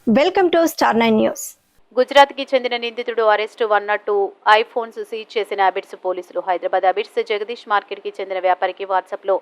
Welcome to star 9 news. గుజరాత్కి చెందిన నిందితుడు అరెస్టు 102 ఐఫోన్స్ సీజ్ చేసిన అబిడ్స్ పోలీసులు. హైదరాబాద్ అబిడ్స్ జగదీష్ మార్కెట్కి చెందిన వ్యాపారికి వాట్సాప్లో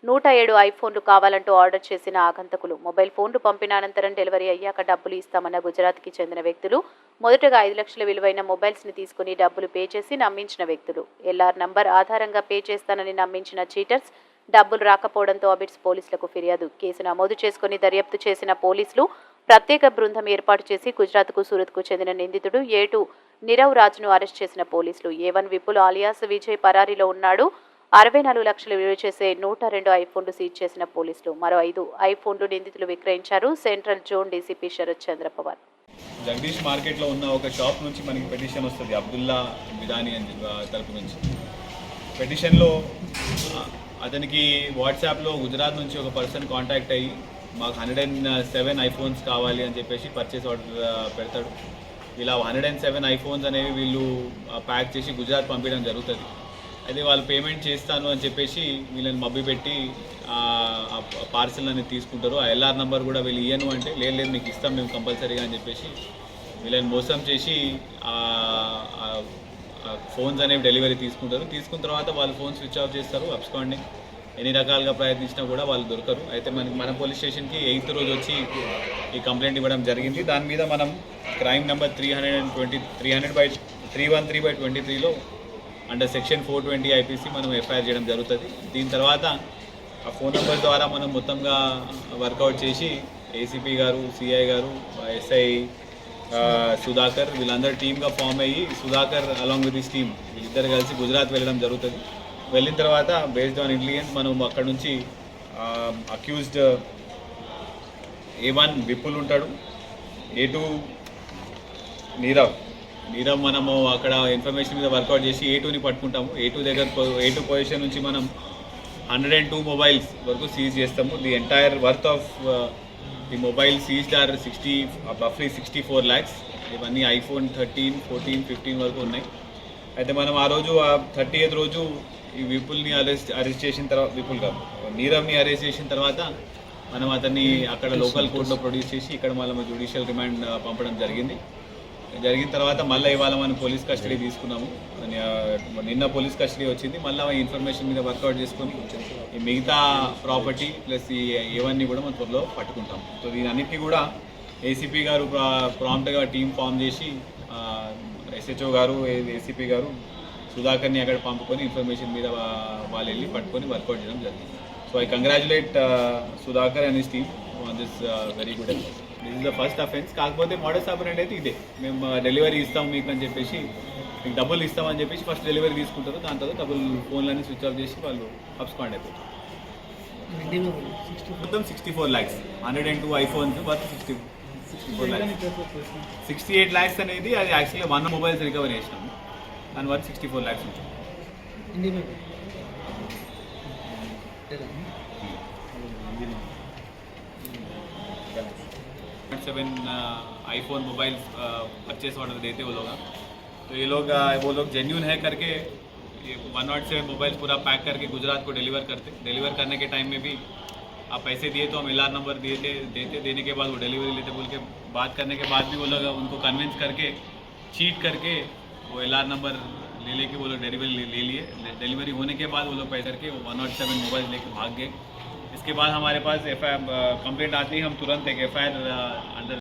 107 ఐఫోన్లు కావాలంటూ ఆర్డర్ చేసిన ఆగంతకులు. మొబైల్ ఫోన్లు పంపిన అనంతరం డెలివరీ అయ్యాక డబ్బులు ఇస్తామన్న గుజరాత్కి చెందిన వ్యక్తులు మొదటగా 5 లక్షల విలువైన మొబైల్స్ని తీసుకుని డబ్బులు పే చేసి నమ్మించిన వ్యక్తులు. ఎల్ఆర్ నంబర్ ఆధారంగా పే చేస్తానని నమ్మించిన చీటర్స్ డబ్బులు రాకపోవడంతో అబిడ్స్ పోలీసులకు ఫిర్యాదు. కేసు నమోదు చేసుకుని దర్యాప్తు చేసిన పోలీసులు ప్రత్యేక బృందం ఏర్పాటు చేసి గుజరాత్కు సూరత్కు చెందిన నిందితుడు ఏటు నీరవ్ రాజ్ను అరెస్ట్ చేసిన పోలీసులు. A1 విపుల్ ఆలియాస్ విజయ్ పరారీలో ఉన్నాడు. 64 లక్షలు విలువ చేసే 102 ఐఫోన్లు సీజ్ చేసిన పోలీసులు. మరో 5 ఐఫోన్లు నిందితులు విక్రయించారు. సెంట్రల్ జోన్ డీసీపీ శరత్ చంద్ర పవార్. జగదీష్ మార్కెట్లో ఉన్న ఒక షాప్ నుంచి మనకి పెటిషన్ వస్తుంది, అబ్దుల్లా విధాని అని తరపు నుంచి. పెటిషన్లో అతనికి వాట్సాప్లో గుజరాత్ నుంచి ఒక పర్సన్ కాంటాక్ట్ అయ్యి మాకు 107 ఐఫోన్స్ కావాలి అని చెప్పేసి పర్చేస్ ఆర్డర్ పెడతాడు. ఇలా 107 ఐఫోన్స్ అనేవి వీళ్ళు ప్యాక్ చేసి గుజరాత్ పంపించడం జరుగుతుంది. అయితే వాళ్ళు పేమెంట్ చేస్తాను అని చెప్పేసి వీళ్ళని మభ్యపెట్టి పార్సల్ అనేది తీసుకుంటారు. ఆ ఎల్ఆర్ నెంబర్ కూడా వీళ్ళు ఇయ్యను అంటే లేదు మీకు ఇస్తాం మేము కంపల్సరీగా అని చెప్పేసి వీళ్ళని మోసం చేసి ఫోన్స్ అనేవి డెలివరీ తీసుకుంటారు. తీసుకున్న తర్వాత వాళ్ళు ఫోన్ స్విచ్ ఆఫ్ చేస్తారు. అబ్స్కాండింగ్ ఎన్ని రకాలుగా ప్రయత్నించినా కూడా వాళ్ళు దొరకరు. అయితే మన పోలీస్ స్టేషన్కి 8th రోజు వచ్చి ఈ కంప్లైంట్ ఇవ్వడం జరిగింది. దాని మీద మనం క్రైమ్ నెంబర్ 313/23లో అండర్ సెక్షన్ 420 IPC మనం ఎఫ్ఐఆర్ చేయడం జరుగుతుంది. దీని తర్వాత ఆ ఫోన్ నెంబర్ ద్వారా మనం మొత్తంగా వర్కౌట్ చేసి ఏసీపీ గారు, సిఐ గారు, ఎస్ఐ సుధాకర్ వీళ్ళందరూ టీమ్గా ఫామ్ అయ్యి Sudhakar along with this team వీళ్ళిద్దరు కలిసి గుజరాత్ వెళ్ళడం జరుగుతుంది. వెళ్ళిన తర్వాత బేస్డ్ ఆన్ ఇంటెలిజెన్స్ మనం అక్కడ నుంచి అక్యూజ్డ్ A1 విపుల్ ఉంటాడు, A2 నీరవ్ మనము అక్కడ ఇన్ఫర్మేషన్ మీద వర్కౌట్ చేసి A2ని పట్టుకుంటాము. A2 పొజిషన్ నుంచి మనం 102 మొబైల్స్ వరకు సీజ్ చేస్తాము. The entire worth of the mobile seized are రఫ్లీ 64 lakhs. ఇవన్నీ iPhone 13, 14, 15 వరకు ఉన్నాయి. అయితే మనం ఆ రోజు 30th రోజు ఈ విపుల్ని అరెస్ట్ చేసిన తర్వాత నీరవ్ని అరెస్ట్ చేసిన తర్వాత మనం అతన్ని అక్కడ లోకల్ కోర్టులో ప్రొడ్యూస్ చేసి ఇక్కడ మళ్ళీ జ్యుడిషియల్ రిమాండ్ పంపడం జరిగిన తర్వాత మళ్ళీ ఇవాళ మనం పోలీస్ కస్టడీ తీసుకున్నాము. నిన్న పోలీస్ కస్టడీ వచ్చింది. మళ్ళీ ఈ ఇన్ఫర్మేషన్ మీద వర్కౌట్ చేసుకొని ఈ మిగతా ప్రాపర్టీ ప్లస్ ఈ ఏవన్నీ కూడా మనం త్వరలో పట్టుకుంటాం. సో దీనన్నిటికీ కూడా ఏసీపీ గారు ప్రాంప్ట్గా టీం ఫామ్ చేసి SHO గారు, ఏసీపీ గారు సుధాకర్ని అక్కడ పంపుకొని ఇన్ఫర్మేషన్ మీద వాళ్ళు వెళ్ళి పట్టుకొని వర్కౌట్ చేయడం జరిగింది. So I congratulate Sudhakar and his team on this very good effort. This is the first offence. కాకపోతే మోడస్ ఆపరెండి అయితే ఇదే, మేము డెలివరీ ఇస్తాం మీకు అని చెప్పేసి, మీకు డబ్బులు ఇస్తామని చెప్పేసి ఫస్ట్ డెలివరీ తీసుకుంటారు. దాని తర్వాత డబ్బులు ఫోన్లన్నీ స్విచ్ ఆఫ్ చేసి వాళ్ళు అబ్స్కాండ్ అయిపోతారు. మొత్తం 64 lakhs, 102 iPhones worth 64 lakhs. 68 lakhs అనేది అది యాక్చువల్గా 1 మొబైల్స్ రికవరీ చేసినాము. దాని వర్త్ 64 lakhs ఉంటుంది. 7 आईफोन मोबाइल परचेस ऑर्डर देते वो लोग. तो ये लोग जेन्यून है करके ये 107 मोबाइल पूरा पैक करके गुजरात को डिलीवर करने के टाइम में भी आप पैसे दिए तो हम एलआर नंबर देने के बाद वो डिलीवरी लेते बोल के बात करने के बाद भी वो लोग उनको कन्विंस करके चीट करके वो एलआर नंबर लेके वो लोग डिलीवरी ले लिए. डिलीवरी होने के बाद वो लोग पैसे करके 107 मोबाइल लेके भाग गए. इसके बाद हमारे पास कंप्लेंट आती है, हम तुरंत एक FIR अंडर